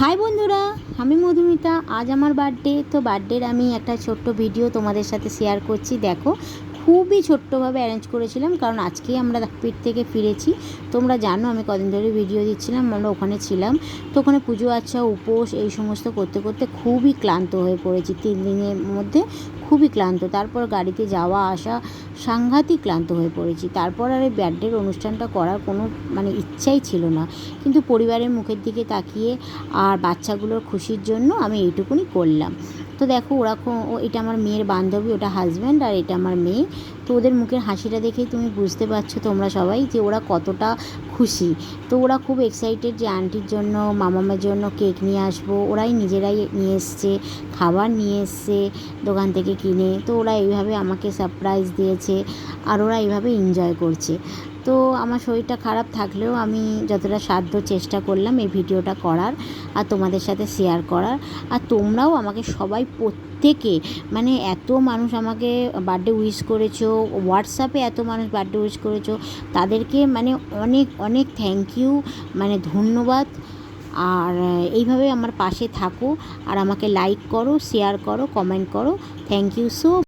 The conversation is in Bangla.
হাই বন্ধুরা, আমি মধুমিতা। আজ আমার বার্থডে। তো বার্থডের আমি একটা ছোট্ট ভিডিও তোমাদের সাথে শেয়ার করছি। দেখো, খুবই ছোট্টভাবে অ্যারেঞ্জ করেছিলাম, কারণ আজকেই আমরা পিঠ থেকে ফিরেছি। তোমরা জানো আমি কদিন ধরে ভিডিও দিচ্ছিলাম, আমরা ওখানে ছিলাম। তো ওখানে পুজো আচ্ছা, উপোস এই সমস্ত করতে করতে খুবই ক্লান্ত হয়ে পড়েছি। 3 দিনের মধ্যে খুবই ক্লান্ত। তারপর গাড়িতে যাওয়া আসা সাংঘাতিক ক্লান্ত হয়ে পড়েছি। তারপর আর এই বার্থডের অনুষ্ঠানটা করার কোনো ইচ্ছাই ছিল না, কিন্তু পরিবারের মুখের দিকে তাকিয়ে আর বাচ্চাগুলোর খুশির জন্য আমি এইটুকুনি করলাম। তো দেখো, এটা আমার মেয়ের বান্ধবী, ওটা হাজব্যান্ড, আর এটা আমার মেয়ে। তো ওদের মুখের হাসিটা দেখেই তুমি বুঝতে পারছো তোমরা সবাই যে ওরা কতটা খুশি। তো ওরা খুব এক্সাইটেড যে আন্টির জন্য, মামামের জন্য কেক নিয়ে আসবো। ওরাই নিজেরাই নিয়ে এসছে, খাবার নিয়ে এসছে দোকান থেকে কিনে। তো ওরা এইভাবে আমাকে সারপ্রাইজ দিয়েছে, আর ওরা এইভাবে এনজয় করছে। তো আমার শরীরটা খারাপ থাকলেও আমি যতটা সাধ্য চেষ্টা করলাম এই ভিডিওটা করার আর তোমাদের সাথে শেয়ার করার। আর তোমরাও আমাকে সবাই প্রত্যেকে এত মানুষ আমাকে বার্থডে উইশ করেছো, হোয়াটসঅ্যাপে এত মানুষ বার্থডে উইশ করেছো, তাদেরকে অনেক অনেক থ্যাংক ইউ, ধন্যবাদ। আর এইভাবে আমার পাশে থাকো, আর আমাকে লাইক করো, শেয়ার করো, কমেন্ট করো। Thank you so